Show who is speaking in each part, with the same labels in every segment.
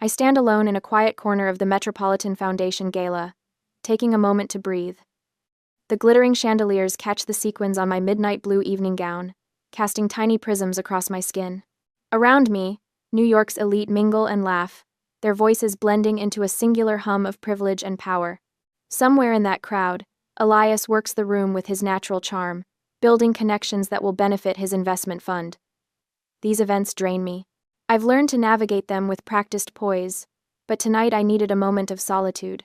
Speaker 1: I stand alone in a quiet corner of the Metropolitan Foundation gala, taking a moment to breathe. The glittering chandeliers catch the sequins on my midnight blue evening gown, casting tiny prisms across my skin. Around me, New York's elite mingle and laugh, their voices blending into a singular hum of privilege and power. Somewhere in that crowd, Elias works the room with his natural charm, building connections that will benefit his investment fund. These events drain me. I've learned to navigate them with practiced poise, but tonight I needed a moment of solitude.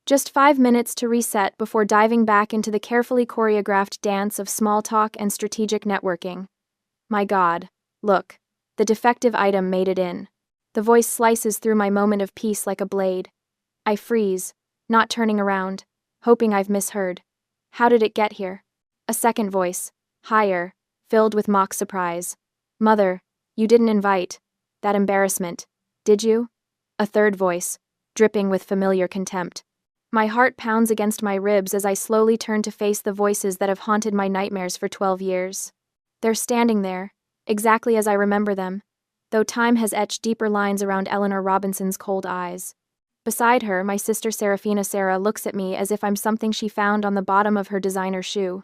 Speaker 1: Just 5 minutes to reset before diving back into the carefully choreographed dance of small talk and strategic networking. My God, look, the defective item made it in. The voice slices through my moment of peace like a blade. I freeze, not turning around, hoping I've misheard. How did it get here? A second voice, higher, filled with mock surprise. Mother, you didn't invite. That embarrassment, did you? A third voice, dripping with familiar contempt. My heart pounds against my ribs as I slowly turn to face the voices that have haunted my nightmares for 12 years. They're standing there, exactly as I remember them, though time has etched deeper lines around Eleanor Robinson's cold eyes. Beside her, my sister Serafina Sarah looks at me as if I'm something she found on the bottom of her designer shoe.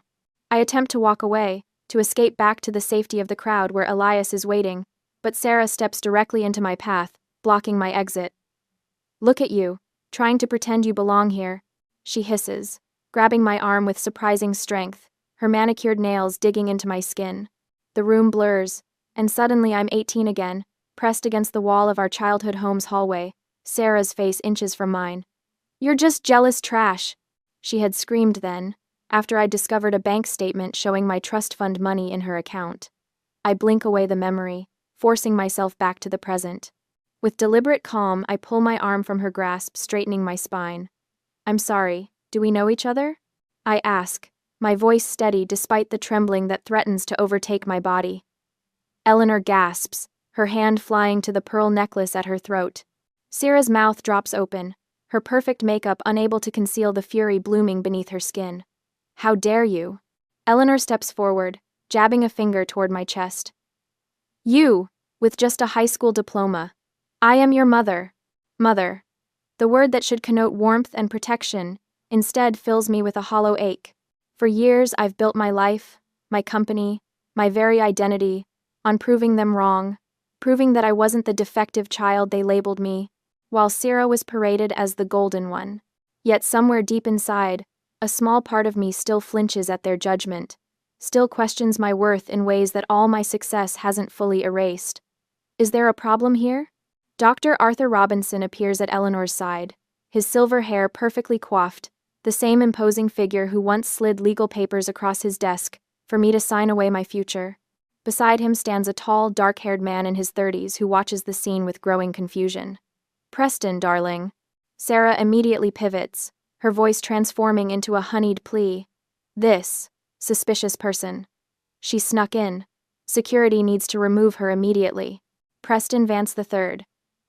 Speaker 1: I attempt to walk away, to escape back to the safety of the crowd where Elias is waiting, but Sarah steps directly into my path, blocking my exit. Look at you, trying to pretend you belong here, she hisses, grabbing my arm with surprising strength, her manicured nails digging into my skin. The room blurs, and suddenly I'm 18 again, pressed against the wall of our childhood home's hallway, Sarah's face inches from mine. You're just jealous trash, she had screamed then, after I'd discovered a bank statement showing my trust fund money in her account. I blink away the memory, forcing myself back to the present. With deliberate calm, I pull my arm from her grasp, straightening my spine. I'm sorry, do we know each other? I ask, my voice steady despite the trembling that threatens to overtake my body. Eleanor gasps, her hand flying to the pearl necklace at her throat. Sarah's mouth drops open, her perfect makeup unable to conceal the fury blooming beneath her skin. How dare you? Eleanor steps forward, jabbing a finger toward my chest. You, with just a high school diploma. I am your mother. Mother. The word that should connote warmth and protection, instead fills me with a hollow ache. For years I've built my life, my company, my very identity, on proving them wrong, proving that I wasn't the defective child they labeled me, while Sarah was paraded as the golden one. Yet somewhere deep inside, a small part of me still flinches at their judgment, still questions my worth in ways that all my success hasn't fully erased. Is there a problem here? Dr. Arthur Robinson appears at Eleanor's side, his silver hair perfectly coiffed, the same imposing figure who once slid legal papers across his desk for me to sign away my future. Beside him stands a tall, dark-haired man in his 30s who watches the scene with growing confusion. Preston, darling. Sarah immediately pivots, her voice transforming into a honeyed plea. This suspicious person. She snuck in. Security needs to remove her immediately. Preston Vance III.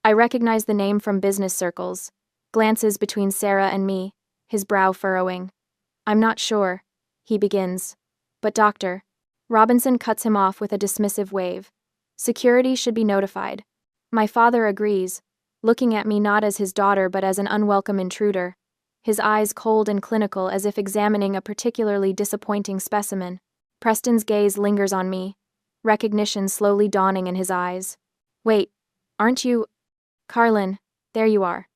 Speaker 1: I recognize the name from business circles. Glances between Sarah and me, his brow furrowing. I'm not sure, he begins. But Dr. Robinson cuts him off with a dismissive wave. Security should be notified. My father agrees, looking at me not as his daughter but as an unwelcome intruder, his eyes cold and clinical as if examining a particularly disappointing specimen. Preston's gaze lingers on me, recognition slowly dawning in his eyes. Wait, aren't you... Carlin, there you are.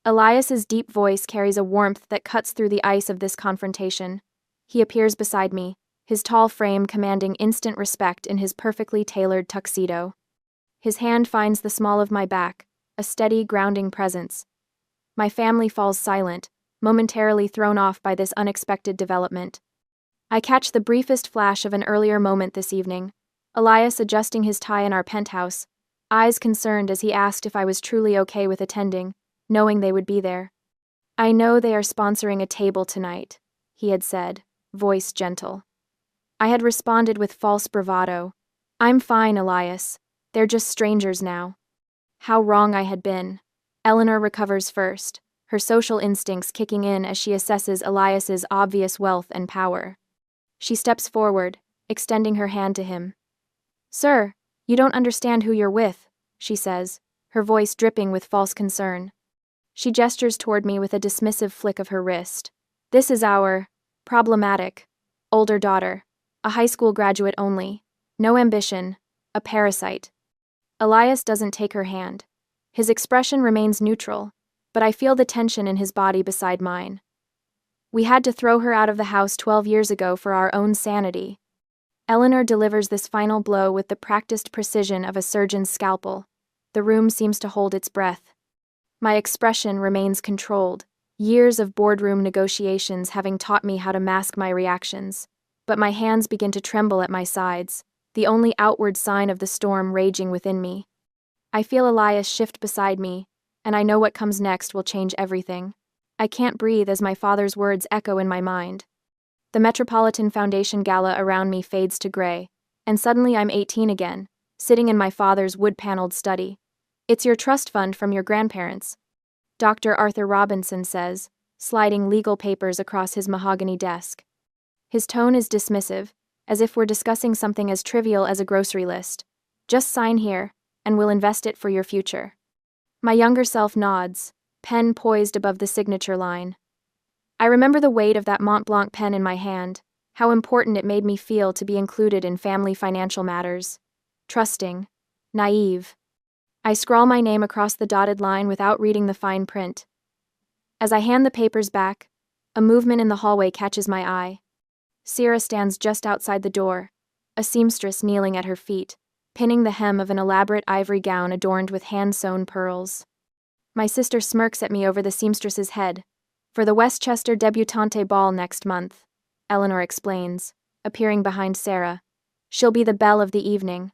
Speaker 1: Elias's deep voice carries a warmth that cuts through the ice of this confrontation. He appears beside me, his tall frame commanding instant respect in his perfectly tailored tuxedo. His hand finds the small of my back, a steady, grounding presence. My family falls silent, momentarily thrown off by this unexpected development. I catch the briefest flash of an earlier moment this evening, Elias adjusting his tie in our penthouse, eyes concerned as he asked if I was truly okay with attending, knowing they would be there. I know they are sponsoring a table tonight, he had said, voice gentle. I had responded with false bravado. I'm fine, Elias. They're just strangers now. How wrong I had been. Eleanor recovers first, her social instincts kicking in as she assesses Elias's obvious wealth and power. She steps forward, extending her hand to him. Sir, you don't understand who you're with, she says, her voice dripping with false concern. She gestures toward me with a dismissive flick of her wrist. This is our problematic older daughter, a high school graduate only, no ambition, a parasite. Elias doesn't take her hand. His expression remains neutral, but I feel the tension in his body beside mine. We had to throw her out of the house 12 years ago for our own sanity. Eleanor delivers this final blow with the practiced precision of a surgeon's scalpel. The room seems to hold its breath. My expression remains controlled, years of boardroom negotiations having taught me how to mask my reactions, but my hands begin to tremble at my sides, the only outward sign of the storm raging within me. I feel Elias shift beside me, and I know what comes next will change everything. I can't breathe as my father's words echo in my mind. The Metropolitan Foundation gala around me fades to gray, and suddenly I'm 18 again, sitting in my father's wood-paneled study. It's your trust fund from your grandparents, Dr. Arthur Robinson says, sliding legal papers across his mahogany desk. His tone is dismissive, as if we're discussing something as trivial as a grocery list. Just sign here, and we'll invest it for your future. My younger self nods, pen poised above the signature line. I remember the weight of that Mont Blanc pen in my hand, how important it made me feel to be included in family financial matters. Trusting. Naive. I scrawl my name across the dotted line without reading the fine print. As I hand the papers back, a movement in the hallway catches my eye. Sierra stands just outside the door, a seamstress kneeling at her feet, pinning the hem of an elaborate ivory gown adorned with hand-sewn pearls. My sister smirks at me over the seamstress's head. For the Westchester Debutante Ball next month, Eleanor explains, appearing behind Sarah. She'll be the belle of the evening.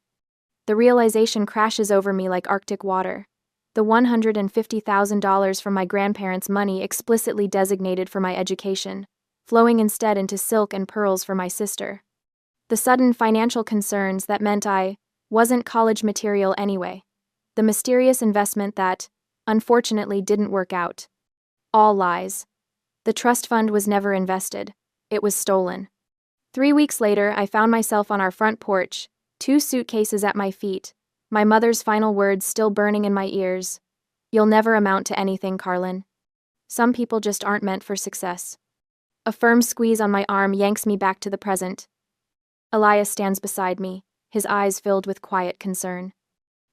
Speaker 1: The realization crashes over me like Arctic water. The $150,000 from my grandparents' money explicitly designated for my education, flowing instead into silk and pearls for my sister. The sudden financial concerns that meant I wasn't college material anyway. The mysterious investment that, unfortunately, didn't work out. All lies. The trust fund was never invested. It was stolen. 3 weeks later, I found myself on our front porch, 2 suitcases at my feet, my mother's final words still burning in my ears. You'll never amount to anything, Carlin. Some people just aren't meant for success. A firm squeeze on my arm yanks me back to the present. Elias stands beside me, his eyes filled with quiet concern.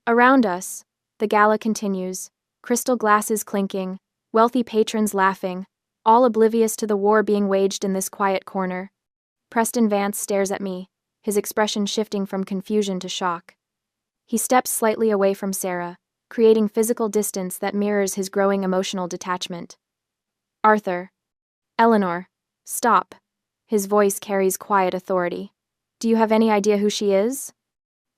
Speaker 1: Around us, the gala continues, crystal glasses clinking, wealthy patrons laughing, all oblivious to the war being waged in this quiet corner. Preston Vance stares at me, his expression shifting from confusion to shock. He steps slightly away from Sarah, creating physical distance that mirrors his growing emotional detachment. Arthur. Eleanor. Stop. His voice carries quiet authority. Do you have any idea who she is?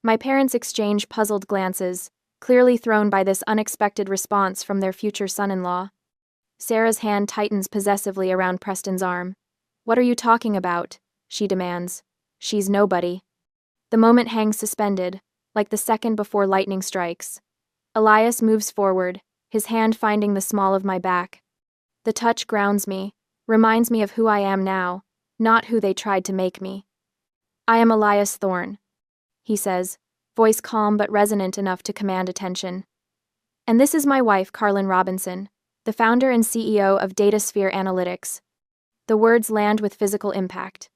Speaker 1: My parents exchange puzzled glances, clearly thrown by this unexpected response from their future son-in-law. Sarah's hand tightens possessively around Preston's arm. What are you talking about? She demands. She's nobody. The moment hangs suspended, like the second before lightning strikes. Elias moves forward, his hand finding the small of my back. The touch grounds me, reminds me of who I am now, not who they tried to make me. I am Elias Thorne, he says, voice calm but resonant enough to command attention. And this is my wife, Carlin Robinson, the founder and CEO of DataSphere Analytics. The words land with physical impact.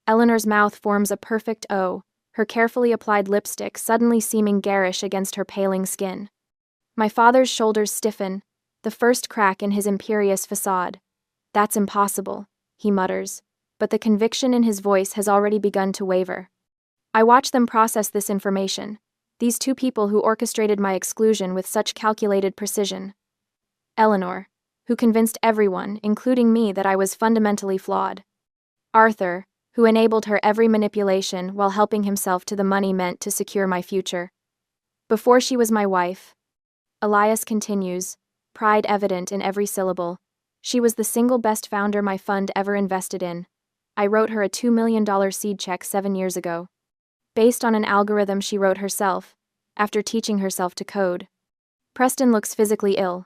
Speaker 1: Eleanor's mouth forms a perfect O, her carefully applied lipstick suddenly seeming garish against her paling skin. My father's shoulders stiffen, the first crack in his imperious facade. That's impossible, he mutters, but the conviction in his voice has already begun to waver. I watch them process this information, these 2 people who orchestrated my exclusion with such calculated precision. Eleanor, who convinced everyone, including me, that I was fundamentally flawed. Arthur, who enabled her every manipulation while helping himself to the money meant to secure my future. Before she was my wife, Elias continues, pride evident in every syllable, she was the single best founder my fund ever invested in. I wrote her a $2 million seed check 7 years ago. Based on an algorithm she wrote herself, after teaching herself to code. Preston looks physically ill.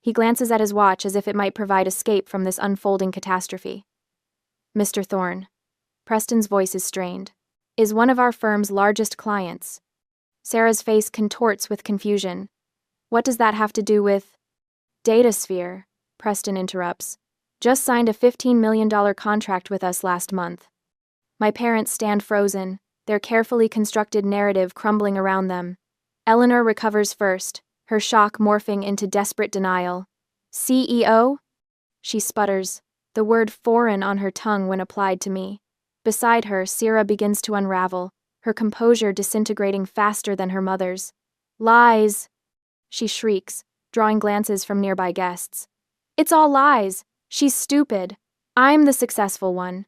Speaker 1: He glances at his watch as if it might provide escape from this unfolding catastrophe. Mr. Thorne. Preston's voice is strained. Is one of our firm's largest clients. Sarah's face contorts with confusion. What does that have to do with DataSphere? Preston interrupts. Just signed a $15 million contract with us last month. My parents stand frozen, their carefully constructed narrative crumbling around them. Eleanor recovers first, her shock morphing into desperate denial. CEO? She sputters, the word foreign on her tongue when applied to me. Beside her, Sierra begins to unravel, her composure disintegrating faster than her mother's. Lies! She shrieks, drawing glances from nearby guests. It's all lies! She's stupid! I'm the successful one.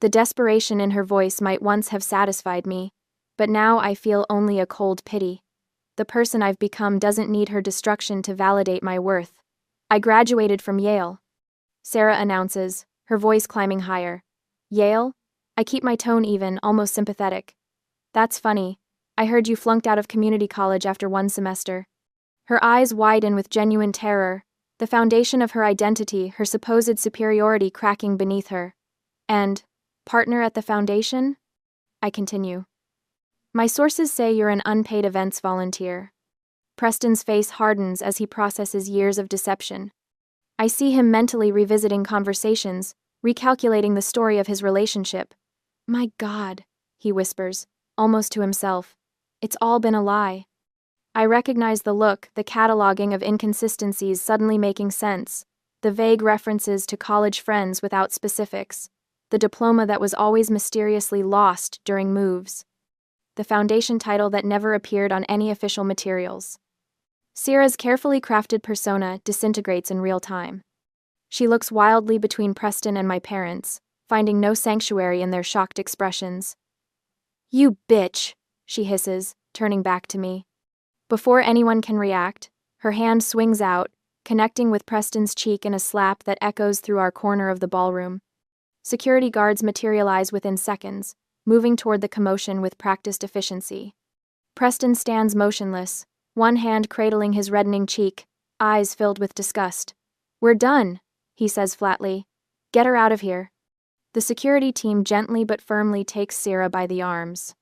Speaker 1: The desperation in her voice might once have satisfied me, but now I feel only a cold pity. The person I've become doesn't need her destruction to validate my worth. I graduated from Yale. Sarah announces, her voice climbing higher. Yale? I keep my tone even, almost sympathetic. That's funny. I heard you flunked out of community college after one semester. Her eyes widen with genuine terror, the foundation of her identity, her supposed superiority cracking beneath her. And, partner at the foundation? I continue. My sources say you're an unpaid events volunteer. Preston's face hardens as he processes years of deception. I see him mentally revisiting conversations, recalculating the story of his relationship. My God, he whispers, almost to himself. It's all been a lie. I recognize the look, the cataloging of inconsistencies suddenly making sense, the vague references to college friends without specifics, the diploma that was always mysteriously lost during moves, the foundation title that never appeared on any official materials. Sierra's carefully crafted persona disintegrates in real time. She looks wildly between Preston and my parents, finding no sanctuary in their shocked expressions. You bitch, she hisses, turning back to me. Before anyone can react, her hand swings out, connecting with Preston's cheek in a slap that echoes through our corner of the ballroom. Security guards materialize within seconds, moving toward the commotion with practiced efficiency. Preston stands motionless, one hand cradling his reddening cheek, eyes filled with disgust. We're done, he says flatly. Get her out of here. The security team gently but firmly takes Sierra by the arms.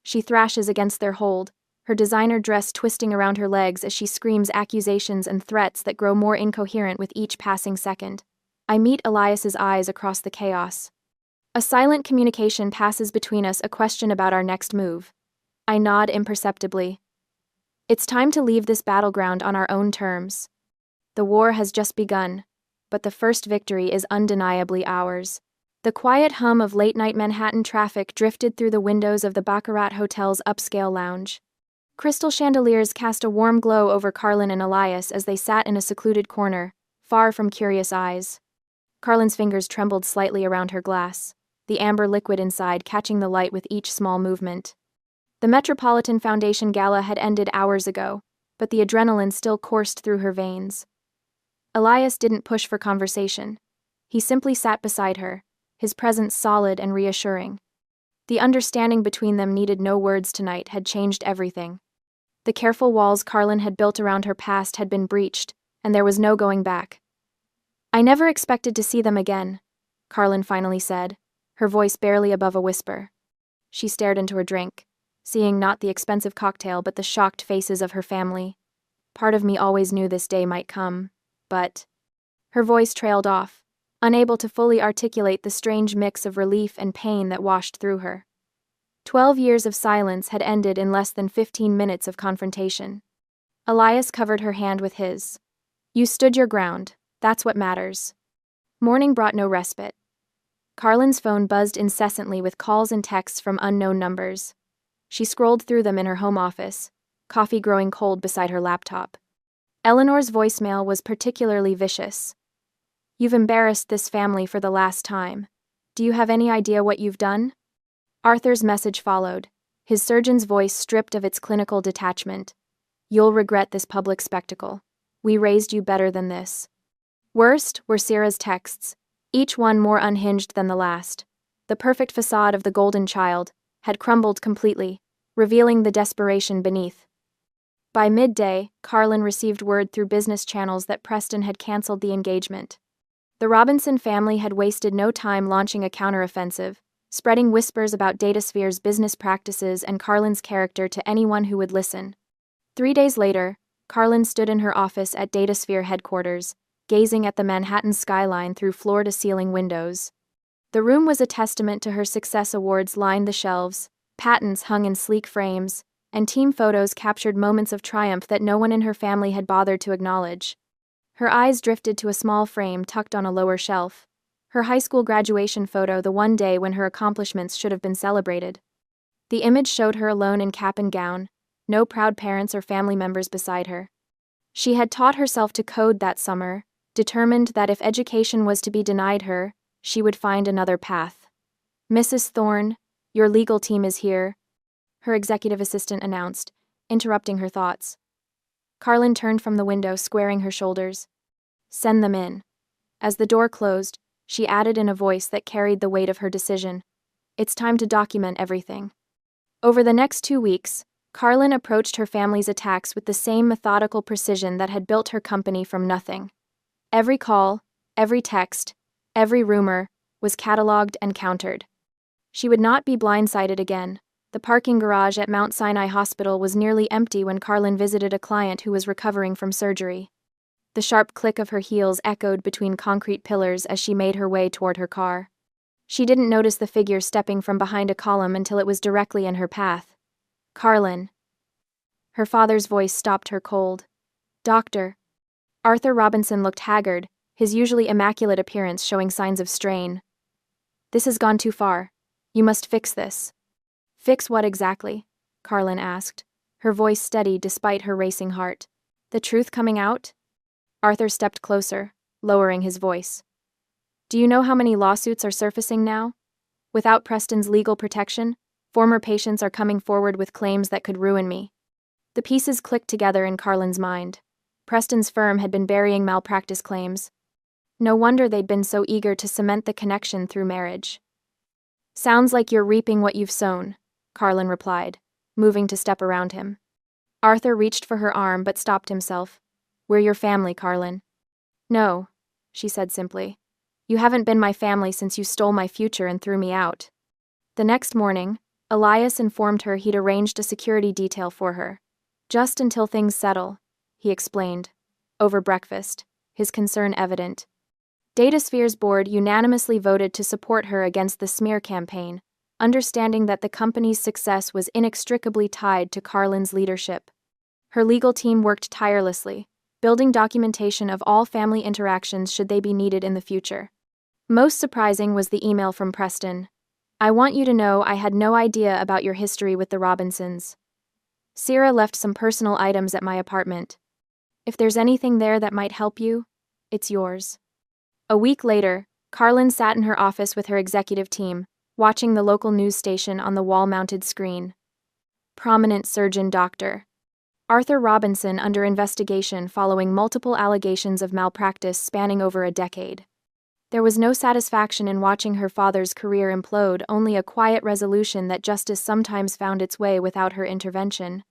Speaker 1: She thrashes against their hold, her designer dress twisting around her legs as she screams accusations and threats that grow more incoherent with each passing second. I meet Elias's eyes across the chaos. A silent communication passes between us, a question about our next move. I nod imperceptibly. It's time to leave this battleground on our own terms. The war has just begun, but the first victory is undeniably ours. The quiet hum of late-night Manhattan traffic drifted through the windows of the Baccarat Hotel's upscale lounge. Crystal chandeliers cast a warm glow over Carlin and Elias as they sat in a secluded corner, far from curious eyes. Carlin's fingers trembled slightly around her glass, the amber liquid inside catching the light with each small movement. The Metropolitan Foundation Gala had ended hours ago, but the adrenaline still coursed through her veins. Elias didn't push for conversation. He simply sat beside her, his presence solid and reassuring. The understanding between them needed no words tonight had changed everything. The careful walls Carlin had built around her past had been breached, and there was no going back. I never expected to see them again, Carlin finally said, her voice barely above a whisper. She stared into her drink, seeing not the expensive cocktail but the shocked faces of her family. Part of me always knew this day might come, but... Her voice trailed off, unable to fully articulate the strange mix of relief and pain that washed through her. 12 years of silence had ended in less than 15 minutes of confrontation. Elias covered her hand with his. You stood your ground, that's what matters. Morning brought no respite. Carlin's phone buzzed incessantly with calls and texts from unknown numbers. She scrolled through them in her home office, coffee growing cold beside her laptop. Eleanor's voicemail was particularly vicious. You've embarrassed this family for the last time. Do you have any idea what you've done? Arthur's message followed, his surgeon's voice stripped of its clinical detachment. You'll regret this public spectacle. We raised you better than this. Worst were Sierra's texts, each one more unhinged than the last. The perfect facade of the golden child had crumbled completely, revealing the desperation beneath. By midday, Carlin received word through business channels that Preston had canceled the engagement. The Robinson family had wasted no time launching a counteroffensive, spreading whispers about DataSphere's business practices and Carlin's character to anyone who would listen. 3 days later, Carlin stood in her office at DataSphere headquarters, gazing at the Manhattan skyline through floor-to-ceiling windows. The room was a testament to her success. Awards lined the shelves, patents hung in sleek frames, and team photos captured moments of triumph that no one in her family had bothered to acknowledge. Her eyes drifted to a small frame tucked on a lower shelf. Her high school graduation photo, the one day when her accomplishments should have been celebrated. The image showed her alone in cap and gown, no proud parents or family members beside her. She had taught herself to code that summer, determined that if education was to be denied her, she would find another path. "Mrs. Thorne, your legal team is here," her executive assistant announced, interrupting her thoughts. Carlin turned from the window, squaring her shoulders. "Send them in." As the door closed, she added in a voice that carried the weight of her decision, "It's time to document everything." Over the next 2 weeks, Carlin approached her family's attacks with the same methodical precision that had built her company from nothing. Every call, every text, every rumor was cataloged and countered. She would not be blindsided again. The parking garage at Mount Sinai Hospital was nearly empty when Carlin visited a client who was recovering from surgery. The sharp click of her heels echoed between concrete pillars as she made her way toward her car. She didn't notice the figure stepping from behind a column until it was directly in her path. "Carlin." Her father's voice stopped her cold. "Doctor." Arthur Robinson looked haggard, his usually immaculate appearance showing signs of strain. "This has gone too far. You must fix this." "Fix what exactly?" Carlin asked, her voice steady despite her racing heart. "The truth coming out?" Arthur stepped closer, lowering his voice. "Do you know how many lawsuits are surfacing now? Without Preston's legal protection, former patients are coming forward with claims that could ruin me." The pieces clicked together in Carlin's mind. Preston's firm had been burying malpractice claims. No wonder they'd been so eager to cement the connection through marriage. "Sounds like you're reaping what you've sown," Carlin replied, moving to step around him. Arthur reached for her arm but stopped himself. "We're your family, Carlin." "No," she said simply. "You haven't been my family since you stole my future and threw me out." The next morning, Elias informed her he'd arranged a security detail for her. "Just until things settle," he explained. Over breakfast, his concern evident. DataSphere's board unanimously voted to support her against the smear campaign, understanding that the company's success was inextricably tied to Carlin's leadership. Her legal team worked tirelessly, building documentation of all family interactions should they be needed in the future. Most surprising was the email from Preston. "I want you to know I had no idea about your history with the Robinsons. Sarah left some personal items at my apartment. If there's anything there that might help you, it's yours." A week later, Carlin sat in her office with her executive team, watching the local news station on the wall-mounted screen. Prominent surgeon Dr. Arthur Robinson under investigation following multiple allegations of malpractice spanning over a decade. There was no satisfaction in watching her father's career implode, only a quiet resolution that justice sometimes found its way without her intervention.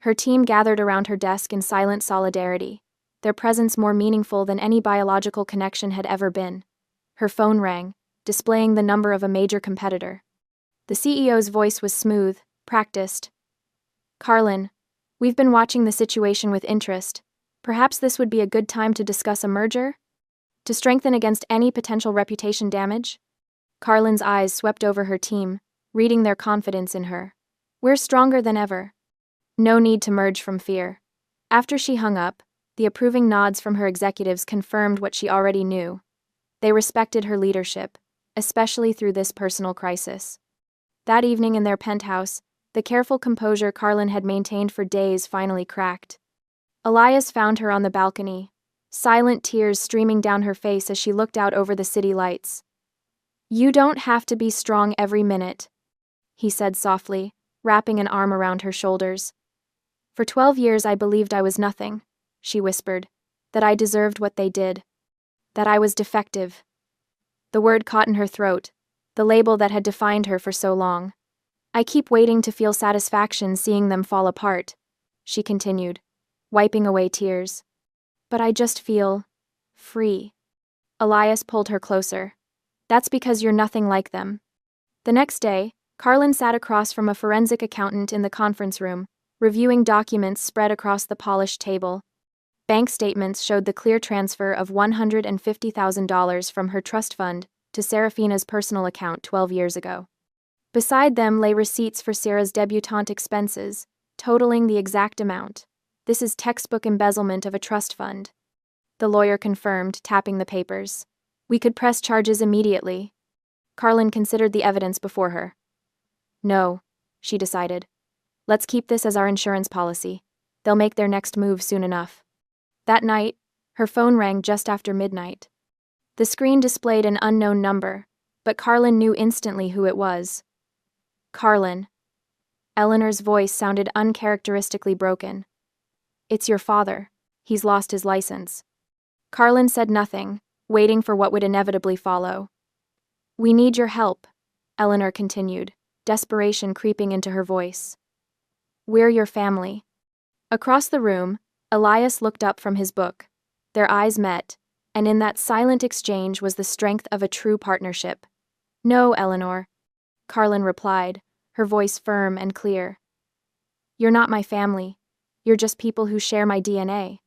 Speaker 1: Her team gathered around her desk in silent solidarity, their presence more meaningful than any biological connection had ever been. Her phone rang, displaying the number of a major competitor. The CEO's voice was smooth, practiced. "Carlin, we've been watching the situation with interest. Perhaps this would be a good time to discuss a merger? To strengthen against any potential reputation damage?" Carlin's eyes swept over her team, reading their confidence in her. "We're stronger than ever. No need to merge from fear." After she hung up, the approving nods from her executives confirmed what she already knew. They respected her leadership, especially through this personal crisis. That evening in their penthouse, the careful composure Carlin had maintained for days finally cracked. Elias found her on the balcony, silent tears streaming down her face as she looked out over the city lights. "You don't have to be strong every minute," he said softly, wrapping an arm around her shoulders. "For 12 years I believed I was nothing," she whispered, "that I deserved what they did, that I was defective." The word caught in her throat, the label that had defined her for so long. "I keep waiting to feel satisfaction seeing them fall apart," she continued, wiping away tears. "But I just feel free." Elias pulled her closer. "That's because you're nothing like them." The next day, Carlin sat across from a forensic accountant in the conference room, reviewing documents spread across the polished table. Bank statements showed the clear transfer of $150,000 from her trust fund to Serafina's personal account 12 years ago. Beside them lay receipts for Sarah's debutante expenses, totaling the exact amount. This is textbook embezzlement of a trust fund, the lawyer confirmed, tapping the papers. We could press charges immediately. Carlin considered the evidence before her. No, she decided. Let's keep this as our insurance policy. They'll make their next move soon enough. That night, her phone rang just after midnight. The screen displayed an unknown number, but Carlin knew instantly who it was. Carlin. Eleanor's voice sounded uncharacteristically broken. It's your father. He's lost his license. Carlin said nothing, waiting for what would inevitably follow. We need your help, Eleanor continued, desperation creeping into her voice. We're your family. Across the room, Elias looked up from his book. Their eyes met, and in that silent exchange was the strength of a true partnership. No, Eleanor, Carlin replied, her voice firm and clear. You're not my family. You're just people who share my DNA.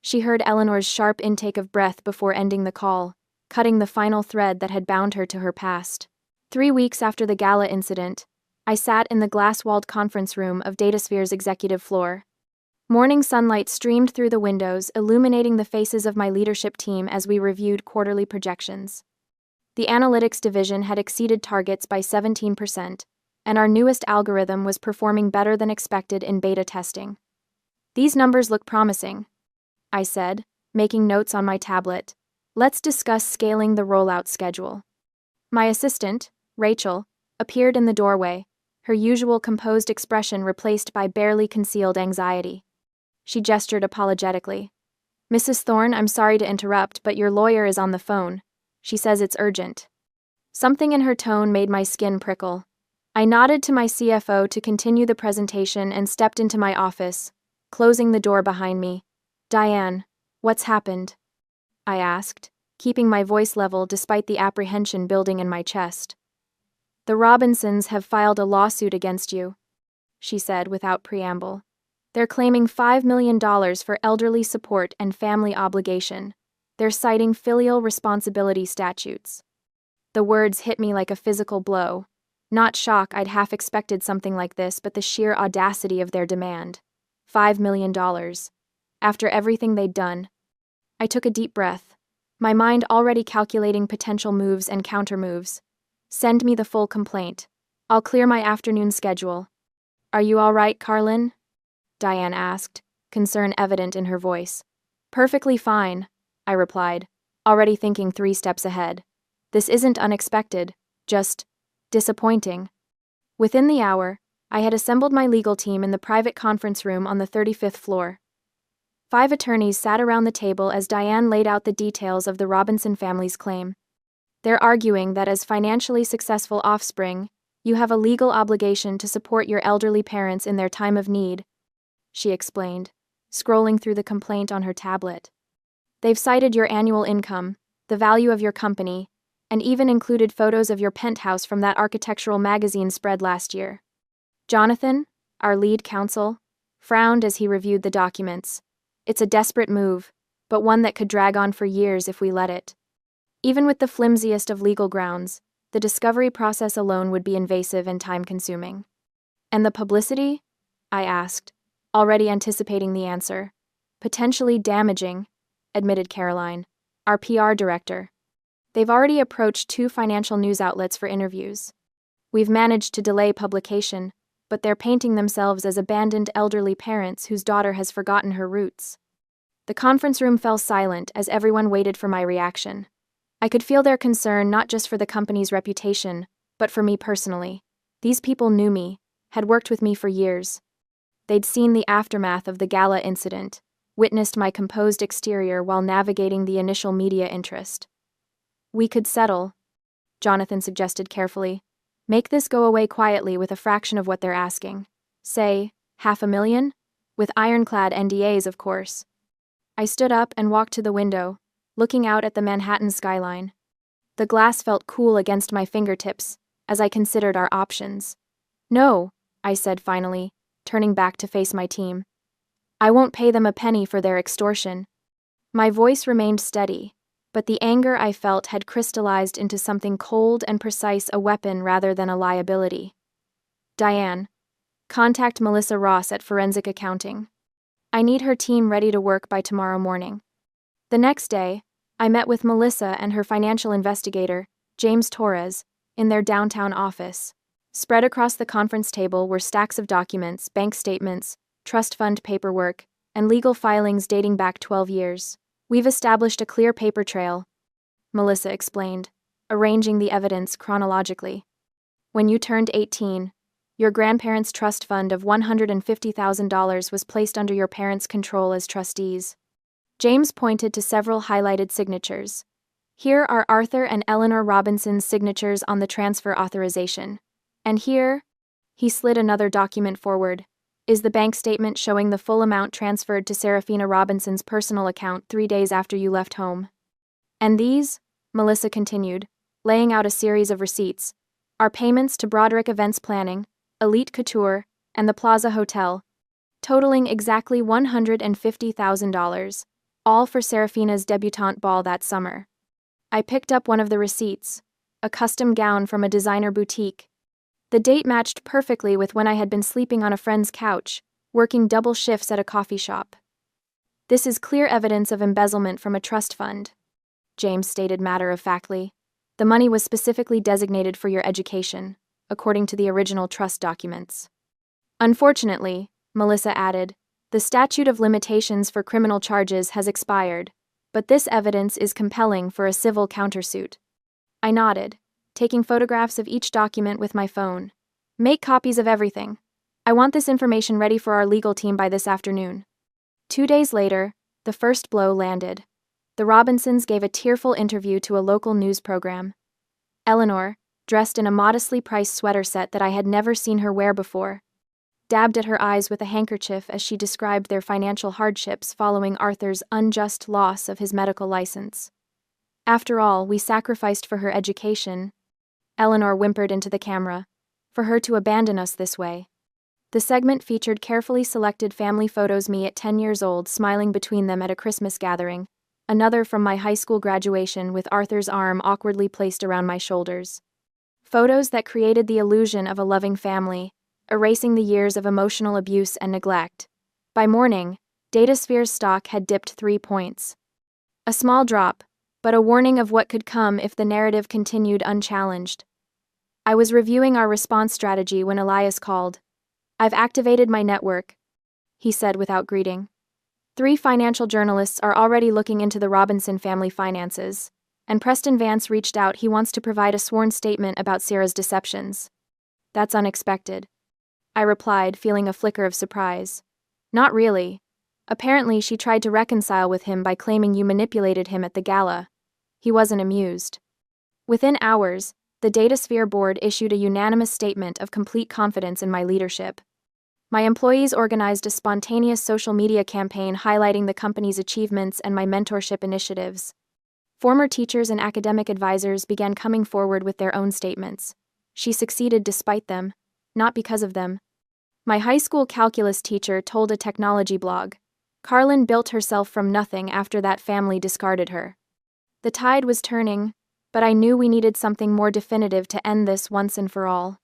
Speaker 1: She heard Eleanor's sharp intake of breath before ending the call, cutting the final thread that had bound her to her past. 3 weeks after the gala incident, I sat in the glass-walled conference room of Datasphere's executive floor. Morning sunlight streamed through the windows, illuminating the faces of my leadership team as we reviewed quarterly projections. The analytics division had exceeded targets by 17%, and our newest algorithm was performing better than expected in beta testing. These numbers look promising, I said, making notes on my tablet. Let's discuss scaling the rollout schedule. My assistant, Rachel, appeared in the doorway, her usual composed expression replaced by barely concealed anxiety. She gestured apologetically. Mrs. Thorne, I'm sorry to interrupt, but your lawyer is on the phone. She says it's urgent. Something in her tone made my skin prickle. I nodded to my CFO to continue the presentation and stepped into my office, closing the door behind me. Diane, what's happened? I asked, keeping my voice level despite the apprehension building in my chest. The Robinsons have filed a lawsuit against you, she said without preamble. They're claiming $5 million for elderly support and family obligation. They're citing filial responsibility statutes. The words hit me like a physical blow. Not shock, I'd half expected something like this, but the sheer audacity of their demand. $5 million. After everything they'd done. I took a deep breath, my mind already calculating potential moves and countermoves. Send me the full complaint. I'll clear my afternoon schedule. Are you all right, Carlin? Diane asked, concern evident in her voice. Perfectly fine, I replied, already thinking 3 steps ahead. This isn't unexpected, just disappointing. Within the hour, I had assembled my legal team in the private conference room on the 35th floor. 5 attorneys sat around the table as Diane laid out the details of the Robinson family's claim. They're arguing that as financially successful offspring, you have a legal obligation to support your elderly parents in their time of need, she explained, scrolling through the complaint on her tablet. They've cited your annual income, the value of your company, and even included photos of your penthouse from that architectural magazine spread last year. Jonathan, our lead counsel, frowned as he reviewed the documents. It's a desperate move, but one that could drag on for years if we let it. Even with the flimsiest of legal grounds, the discovery process alone would be invasive and time-consuming. And the publicity? I asked, already anticipating the answer. Potentially damaging, admitted Caroline, our PR director. They've already approached 2 financial news outlets for interviews. We've managed to delay publication, but they're painting themselves as abandoned elderly parents whose daughter has forgotten her roots. The conference room fell silent as everyone waited for my reaction. I could feel their concern not just for the company's reputation, but for me personally. These people knew me, had worked with me for years. They'd seen the aftermath of the gala incident, witnessed my composed exterior while navigating the initial media interest. We could settle, Jonathan suggested carefully. Make this go away quietly with a fraction of what they're asking. Say, $500,000? With ironclad NDAs, of course. I stood up and walked to the window, looking out at the Manhattan skyline. The glass felt cool against my fingertips as I considered our options. No, I said finally, turning back to face my team. I won't pay them a penny for their extortion. My voice remained steady, but the anger I felt had crystallized into something cold and precise, a weapon rather than a liability. Diane, contact Melissa Ross at Forensic Accounting. I need her team ready to work by tomorrow morning. The next day, I met with Melissa and her financial investigator, James Torres, in their downtown office. Spread across the conference table were stacks of documents, bank statements, trust fund paperwork, and legal filings dating back 12 years. We've established a clear paper trail, Melissa explained, arranging the evidence chronologically. When you turned 18, your grandparents' trust fund of $150,000 was placed under your parents' control as trustees. James pointed to several highlighted signatures. Here are Arthur and Eleanor Robinson's signatures on the transfer authorization. And here, he slid another document forward, is the bank statement showing the full amount transferred to Serafina Robinson's personal account 3 days after you left home. And these, Melissa continued, laying out a series of receipts, are payments to Broderick Events Planning, Elite Couture, and the Plaza Hotel, totaling exactly $150,000, all for Serafina's debutante ball that summer. I picked up one of the receipts, a custom gown from a designer boutique. The date matched perfectly with when I had been sleeping on a friend's couch, working double shifts at a coffee shop. This is clear evidence of embezzlement from a trust fund, James stated matter-of-factly. The money was specifically designated for your education, according to the original trust documents. Unfortunately, Melissa added, the statute of limitations for criminal charges has expired, but this evidence is compelling for a civil countersuit. I nodded, taking photographs of each document with my phone. Make copies of everything. I want this information ready for our legal team by this afternoon. 2 days later, the first blow landed. The Robinsons gave a tearful interview to a local news program. Eleanor, dressed in a modestly priced sweater set that I had never seen her wear before, dabbed at her eyes with a handkerchief as she described their financial hardships following Arthur's unjust loss of his medical license. After all, we sacrificed for her education, Eleanor whimpered into the camera, for her to abandon us this way. The segment featured carefully selected family photos, me at 10 years old smiling between them at a Christmas gathering, another from my high school graduation with Arthur's arm awkwardly placed around my shoulders. Photos that created the illusion of a loving family, erasing the years of emotional abuse and neglect. By morning, DataSphere's stock had dipped 3 points. A small drop, but a warning of what could come if the narrative continued unchallenged. I was reviewing our response strategy when Elias called. I've activated my network, he said without greeting. 3 financial journalists are already looking into the Robinson family finances, and Preston Vance reached out. He wants to provide a sworn statement about Sarah's deceptions. That's unexpected, I replied, feeling a flicker of surprise. Not really. Apparently she tried to reconcile with him by claiming you manipulated him at the gala. He wasn't amused. Within hours, the DataSphere board issued a unanimous statement of complete confidence in my leadership. My employees organized a spontaneous social media campaign highlighting the company's achievements and my mentorship initiatives. Former teachers and academic advisors began coming forward with their own statements. She succeeded despite them, not because of them. My high school calculus teacher told a technology blog, Carlin built herself from nothing after that family discarded her. The tide was turning, but I knew we needed something more definitive to end this once and for all.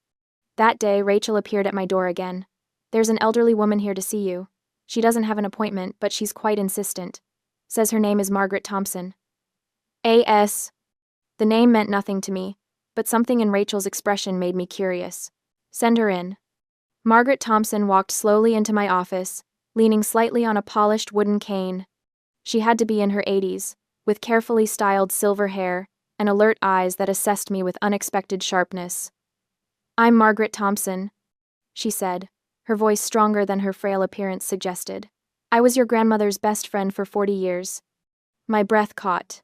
Speaker 1: That day, Rachel appeared at my door again. There's an elderly woman here to see you. She doesn't have an appointment, but she's quite insistent. Says her name is Margaret Thompson. A.S. The name meant nothing to me, but something in Rachel's expression made me curious. Send her in. Margaret Thompson walked slowly into my office, leaning slightly on a polished wooden cane. She had to be in her 80s, with carefully styled silver hair and alert eyes that assessed me with unexpected sharpness. I'm Margaret Thompson, she said, her voice stronger than her frail appearance suggested. I was your grandmother's best friend for 40 years. My breath caught.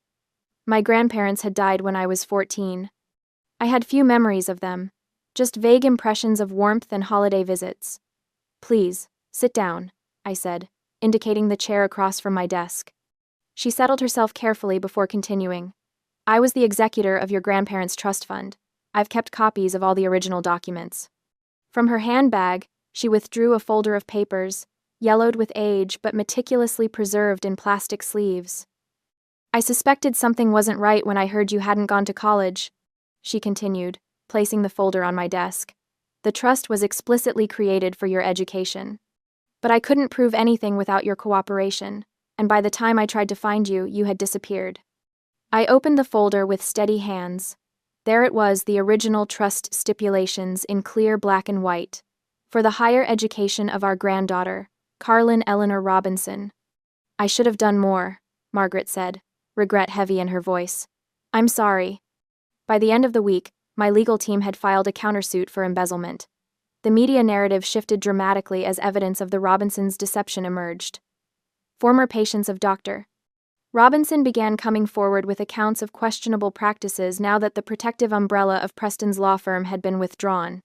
Speaker 1: My grandparents had died when I was 14. I had few memories of them, just vague impressions of warmth and holiday visits. Please, sit down, I said, indicating the chair across from my desk. She settled herself carefully before continuing. I was the executor of your grandparents' trust fund. I've kept copies of all the original documents. From her handbag, She withdrew a folder of papers, yellowed with age but meticulously preserved in plastic sleeves. I suspected something wasn't right when I heard you hadn't gone to college, she continued, placing the folder on my desk. The trust was explicitly created for your education. But I couldn't prove anything without your cooperation, and by the time I tried to find you, you had disappeared. I opened the folder with steady hands. There it was, the original trust stipulations in clear black and white. For the higher education of our granddaughter, Carlin Eleanor Robinson. I should have done more, Margaret said, regret heavy in her voice. I'm sorry. By the end of the week, my legal team had filed a countersuit for embezzlement. The media narrative shifted dramatically as evidence of the Robinsons' deception emerged. Former patients of Dr. Robinson began coming forward with accounts of questionable practices now that the protective umbrella of Preston's law firm had been withdrawn.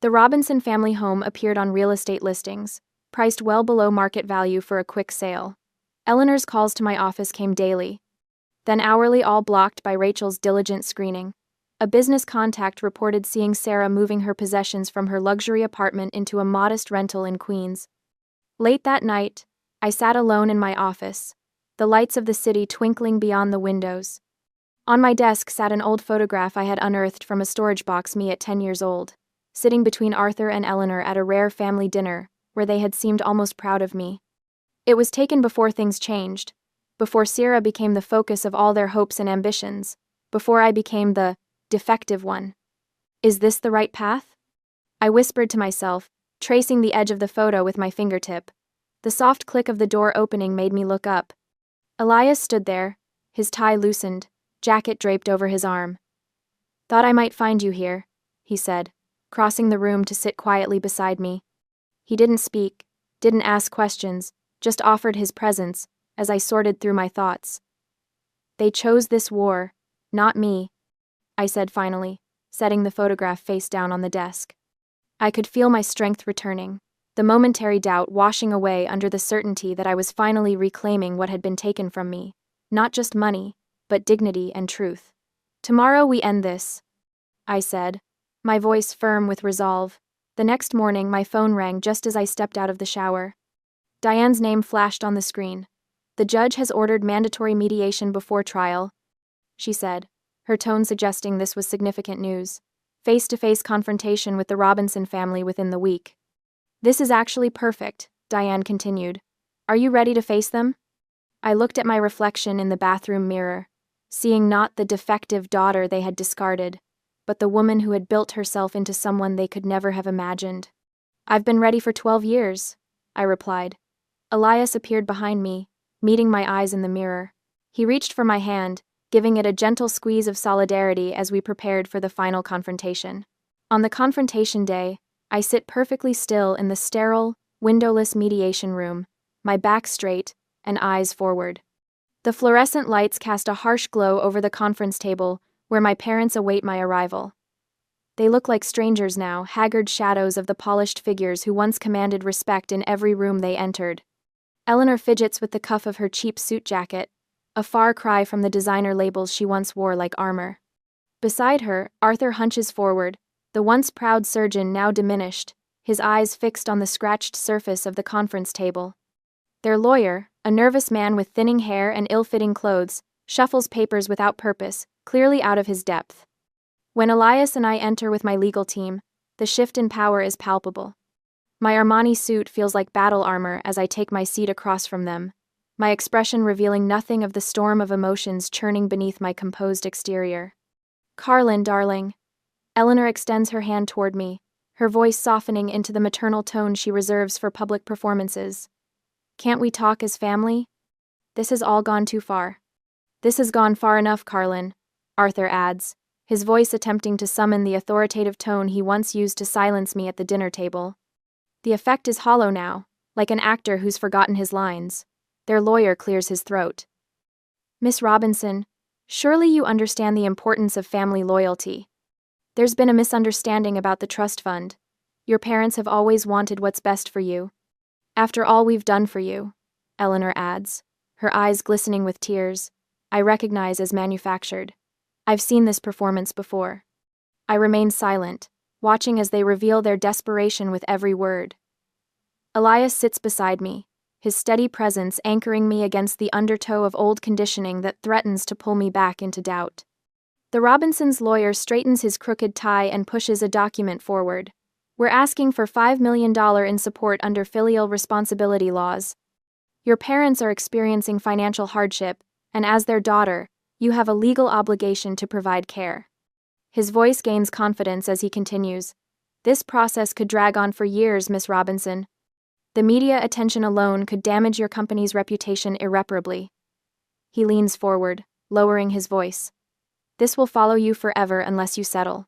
Speaker 1: The Robinson family home appeared on real estate listings, priced well below market value for a quick sale. Eleanor's calls to my office came daily, then hourly, all blocked by Rachel's diligent screening. A business contact reported seeing Sarah moving her possessions from her luxury apartment into a modest rental in Queens. Late that night, I sat alone in my office, the lights of the city twinkling beyond the windows. On my desk sat an old photograph I had unearthed from a storage box, me at 10 years old, sitting between Arthur and Eleanor at a rare family dinner, where they had seemed almost proud of me. It was taken before things changed, before Sarah became the focus of all their hopes and ambitions, before I became the defective one. Is this the right path? I whispered to myself, tracing the edge of the photo with my fingertip. The soft click of the door opening made me look up. Elias stood there, his tie loosened, jacket draped over his arm. Thought I might find you here, he said, crossing the room to sit quietly beside me. He didn't speak, didn't ask questions, just offered his presence, as I sorted through my thoughts. They chose this war, not me, I said finally, setting the photograph face down on the desk. I could feel my strength returning, the momentary doubt washing away under the certainty that I was finally reclaiming what had been taken from me, not just money, but dignity and truth. Tomorrow we end this, I said, my voice firm with resolve. The next morning, my phone rang just as I stepped out of the shower. Diane's name flashed on the screen. The judge has ordered mandatory mediation before trial, she said, her tone suggesting this was significant news. Face-to-face confrontation with the Robinson family within the week. This is actually perfect, Diane continued. Are you ready to face them? I looked at my reflection in the bathroom mirror, seeing not the defective daughter they had discarded, but the woman who had built herself into someone they could never have imagined. I've been ready for 12 years, I replied. Elias appeared behind me, meeting my eyes in the mirror. He reached for my hand, giving it a gentle squeeze of solidarity as we prepared for the final confrontation. On the confrontation day, I sit perfectly still in the sterile, windowless mediation room, my back straight and eyes forward. The fluorescent lights cast a harsh glow over the conference table, where my parents await my arrival. They look like strangers now, haggard shadows of the polished figures who once commanded respect in every room they entered. Eleanor fidgets with the cuff of her cheap suit jacket, a far cry from the designer labels she once wore like armor. Beside her, Arthur hunches forward, the once proud surgeon now diminished, his eyes fixed on the scratched surface of the conference table. Their lawyer, a nervous man with thinning hair and ill-fitting clothes, shuffles papers without purpose, clearly out of his depth. When Elias and I enter with my legal team, the shift in power is palpable. My Armani suit feels like battle armor as I take my seat across from them, my expression revealing nothing of the storm of emotions churning beneath my composed exterior. Carlin, darling. Eleanor extends her hand toward me, her voice softening into the maternal tone she reserves for public performances. Can't we talk as family? This has all gone too far. This has gone far enough, Carlin, Arthur adds, his voice attempting to summon the authoritative tone he once used to silence me at the dinner table. The effect is hollow now, like an actor who's forgotten his lines. Their lawyer clears his throat. Miss Robinson, surely you understand the importance of family loyalty. There's been a misunderstanding about the trust fund. Your parents have always wanted what's best for you. After all we've done for you, Eleanor adds, her eyes glistening with tears, I recognize as manufactured. I've seen this performance before. I remain silent, watching as they reveal their desperation with every word. Elias sits beside me, his steady presence anchoring me against the undertow of old conditioning that threatens to pull me back into doubt. The Robinsons' lawyer straightens his crooked tie and pushes a document forward. We're asking for $5 million in support under filial responsibility laws. Your parents are experiencing financial hardship, and as their daughter, you have a legal obligation to provide care. His voice gains confidence as he continues. This process could drag on for years, Miss Robinson. The media attention alone could damage your company's reputation irreparably. He leans forward, lowering his voice. This will follow you forever unless you settle.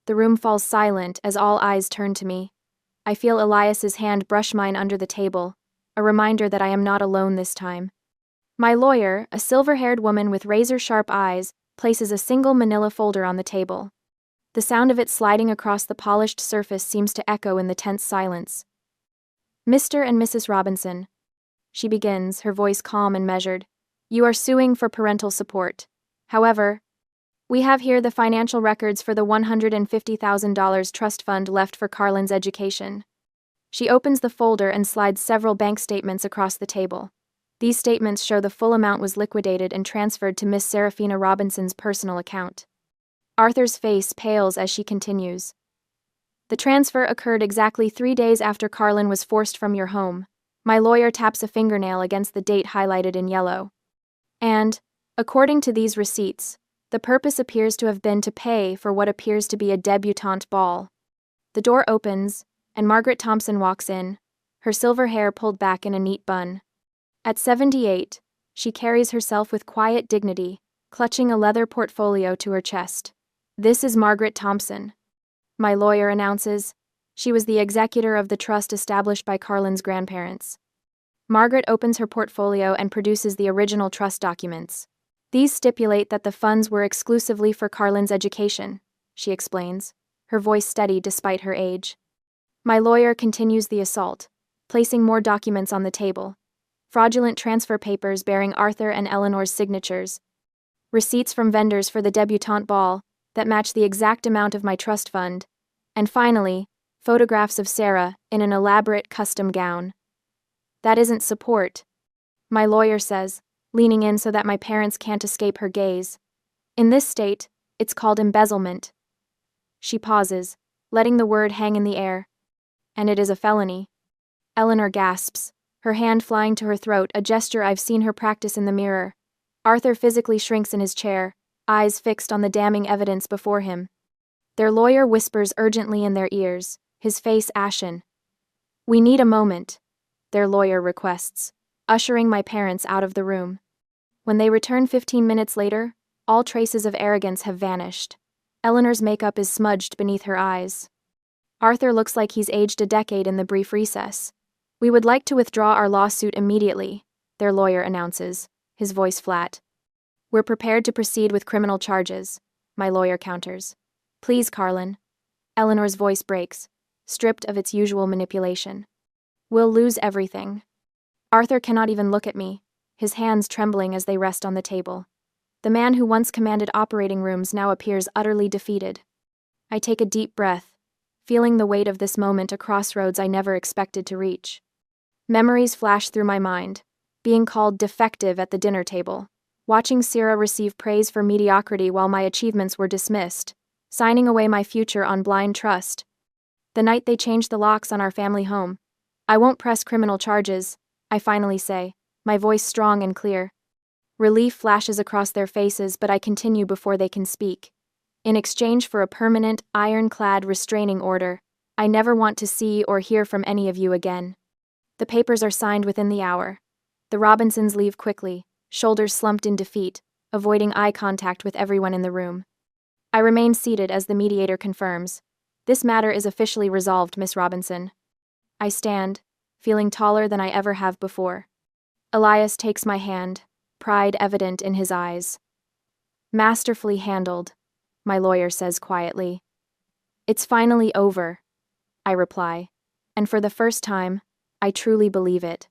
Speaker 1: The room falls silent as all eyes turn to me. I feel Elias's hand brush mine under the table, a reminder that I am not alone this time. My lawyer, a silver-haired woman with razor-sharp eyes, places a single manila folder on the table. The sound of it sliding across the polished surface seems to echo in the tense silence. Mr. and Mrs. Robinson. She begins, her voice calm and measured. You are suing for parental support. However, we have here the financial records for the $150,000 trust fund left for Carlin's education. She opens the folder and slides several bank statements across the table. These statements show the full amount was liquidated and transferred to Miss Serafina Robinson's personal account. Arthur's face pales as she continues. The transfer occurred exactly 3 days after Carlin was forced from your home. My lawyer taps a fingernail against the date highlighted in yellow. And, according to these receipts, the purpose appears to have been to pay for what appears to be a debutante ball. The door opens, and Margaret Thompson walks in, her silver hair pulled back in a neat bun. At 78, she carries herself with quiet dignity, clutching a leather portfolio to her chest. This is Margaret Thompson. My lawyer announces. She was the executor of the trust established by Carlin's grandparents. Margaret opens her portfolio and produces the original trust documents. These stipulate that the funds were exclusively for Carlin's education, she explains, her voice steady despite her age. My lawyer continues the assault, placing more documents on the table. Fraudulent transfer papers bearing Arthur and Eleanor's signatures. Receipts from vendors for the debutante ball that match the exact amount of my trust fund. And finally, photographs of Sarah in an elaborate custom gown. That isn't support, my lawyer says, leaning in so that my parents can't escape her gaze. In this state, it's called embezzlement. She pauses, letting the word hang in the air. And it is a felony. Eleanor gasps, her hand flying to her throat, a gesture I've seen her practice in the mirror. Arthur physically shrinks in his chair, eyes fixed on the damning evidence before him. Their lawyer whispers urgently in their ears, his face ashen. We need a moment, their lawyer requests, ushering my parents out of the room. When they return 15 minutes later, all traces of arrogance have vanished. Eleanor's makeup is smudged beneath her eyes. Arthur looks like he's aged a decade in the brief recess. We would like to withdraw our lawsuit immediately, their lawyer announces, his voice flat. We're prepared to proceed with criminal charges, my lawyer counters. Please, Carlin. Eleanor's voice breaks, stripped of its usual manipulation. We'll lose everything. Arthur cannot even look at me, his hands trembling as they rest on the table. The man who once commanded operating rooms now appears utterly defeated. I take a deep breath, feeling the weight of this moment a crossroads I never expected to reach. Memories flash through my mind, being called defective at the dinner table, watching Sarah receive praise for mediocrity while my achievements were dismissed, signing away my future on blind trust. The night they changed the locks on our family home. I won't press criminal charges, I finally say, my voice strong and clear. Relief flashes across their faces, but I continue before they can speak. In exchange for a permanent, ironclad restraining order, I never want to see or hear from any of you again. The papers are signed within the hour. The Robinsons leave quickly, shoulders slumped in defeat, avoiding eye contact with everyone in the room. I remain seated as the mediator confirms. This matter is officially resolved, Miss Robinson. I stand, feeling taller than I ever have before. Elias takes my hand, pride evident in his eyes. Masterfully handled, my lawyer says quietly. It's finally over, I reply, and for the first time, I truly believe it.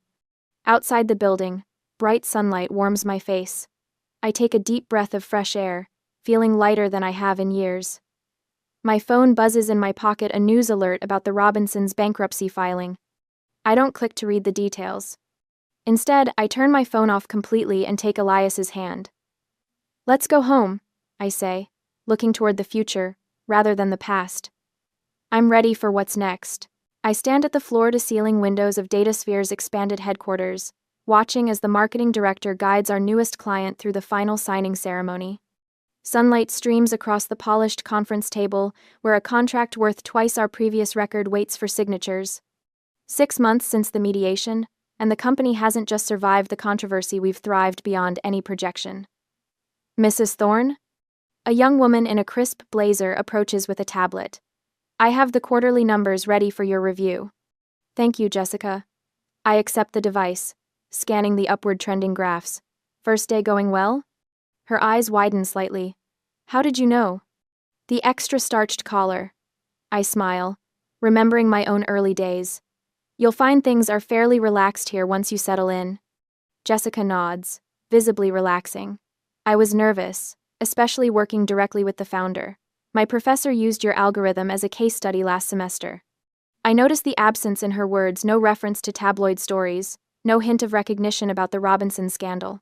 Speaker 1: Outside the building, bright sunlight warms my face. I take a deep breath of fresh air, feeling lighter than I have in years. My phone buzzes in my pocket, a news alert about the Robinsons' bankruptcy filing. I don't click to read the details. Instead, I turn my phone off completely and take Elias's hand. Let's go home, I say, looking toward the future, rather than the past. I'm ready for what's next. I stand at the floor-to-ceiling windows of DataSphere's expanded headquarters, watching as the marketing director guides our newest client through the final signing ceremony. Sunlight streams across the polished conference table, where a contract worth twice our previous record waits for signatures. 6 months since the mediation, and the company hasn't just survived the controversy, we've thrived beyond any projection. Mrs. Thorne? A young woman in a crisp blazer approaches with a tablet. I have the quarterly numbers ready for your review. Thank you, Jessica. I accept the device, scanning the upward trending graphs. First day going well? Her eyes widen slightly. How did you know? The extra starched collar. I smile, remembering my own early days. You'll find things are fairly relaxed here once you settle in. Jessica nods, visibly relaxing. I was nervous, especially working directly with the founder. My professor used your algorithm as a case study last semester. I noticed the absence in her words, no reference to tabloid stories, no hint of recognition about the Robinson scandal.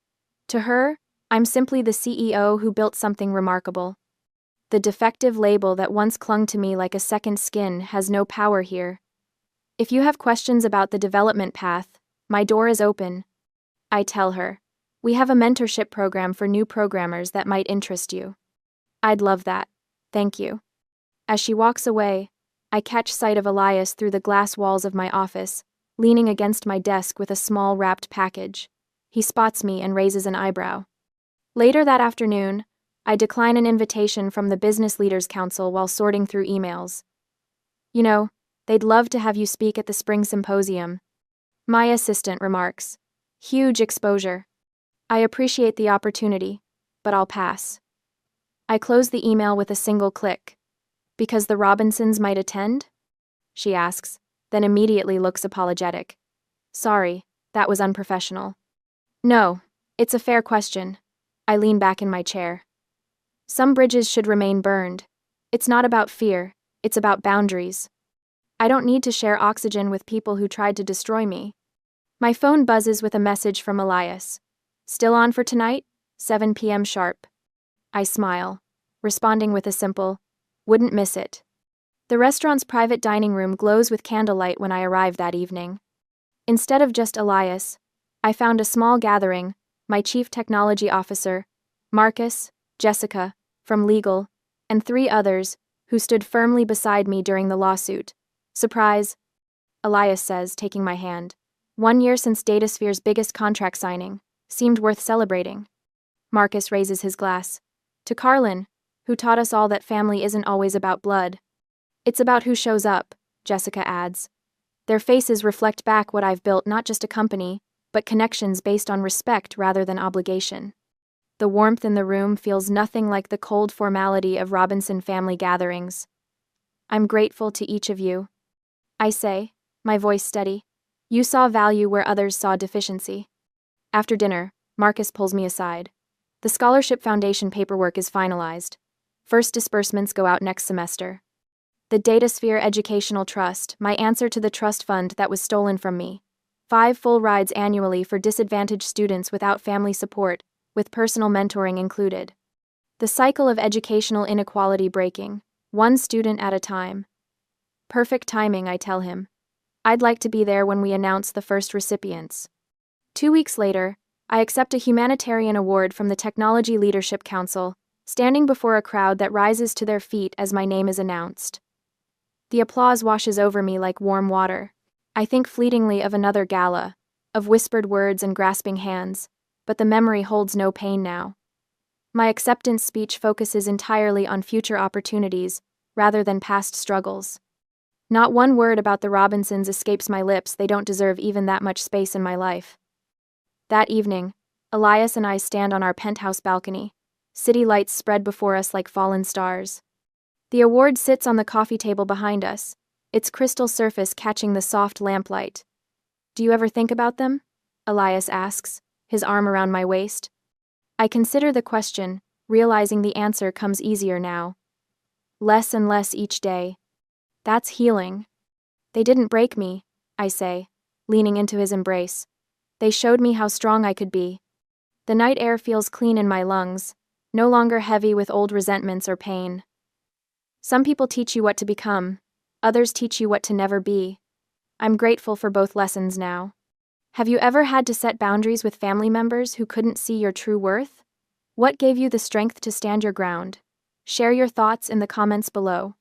Speaker 1: To her, I'm simply the CEO who built something remarkable. The defective label that once clung to me like a second skin has no power here. If you have questions about the development path, my door is open. I tell her. We have a mentorship program for new programmers that might interest you. I'd love that. Thank you. As she walks away, I catch sight of Elias through the glass walls of my office, leaning against my desk with a small wrapped package. He spots me and raises an eyebrow. Later that afternoon, I decline an invitation from the Business Leaders Council while sorting through emails. You know, they'd love to have you speak at the spring symposium. My assistant remarks. Huge exposure. I appreciate the opportunity, but I'll pass. I close the email with a single click. Because the Robinsons might attend? She asks, then immediately looks apologetic. Sorry, that was unprofessional. No, it's a fair question. I lean back in my chair. Some bridges should remain burned. It's not about fear, it's about boundaries. I don't need to share oxygen with people who tried to destroy me. My phone buzzes with a message from Elias. Still on for tonight? 7 p.m. sharp. I smile, responding with a simple, wouldn't miss it. The restaurant's private dining room glows with candlelight when I arrive that evening. Instead of just Elias, I found a small gathering, my chief technology officer, Marcus, Jessica, from legal, and 3 others, who stood firmly beside me during the lawsuit. Surprise, Elias says, taking my hand. 1 year since DataSphere's biggest contract signing. Seemed worth celebrating. Marcus raises his glass. To Carlin, who taught us all that family isn't always about blood. It's about who shows up, Jessica adds. Their faces reflect back what I've built, not just a company, but connections based on respect rather than obligation. The warmth in the room feels nothing like the cold formality of Robinson family gatherings. I'm grateful to each of you. I say, my voice steady. You saw value where others saw deficiency. After dinner, Marcus pulls me aside. The Scholarship Foundation paperwork is finalized. First disbursements go out next semester. The DataSphere Educational Trust, my answer to the trust fund that was stolen from me. 5 full rides annually for disadvantaged students without family support, with personal mentoring included. The cycle of educational inequality breaking, 1 student at a time. Perfect timing, I tell him. I'd like to be there when we announce the first recipients. 2 weeks later, I accept a humanitarian award from the Technology Leadership Council, standing before a crowd that rises to their feet as my name is announced. The applause washes over me like warm water. I think fleetingly of another gala, of whispered words and grasping hands, but the memory holds no pain now. My acceptance speech focuses entirely on future opportunities, rather than past struggles. Not one word about the Robinsons escapes my lips, they don't deserve even that much space in my life. That evening, Elias and I stand on our penthouse balcony. City lights spread before us like fallen stars. The award sits on the coffee table behind us, its crystal surface catching the soft lamplight. Do you ever think about them? Elias asks, his arm around my waist. I consider the question, realizing the answer comes easier now. Less and less each day. That's healing. They didn't break me, I say. leaning into his embrace. They showed me how strong I could be. The night air feels clean in my lungs, no longer heavy with old resentments or pain. Some people teach you what to become, others teach you what to never be. I'm grateful for both lessons now. Have you ever had to set boundaries with family members who couldn't see your true worth? What gave you the strength to stand your ground? Share your thoughts in the comments below.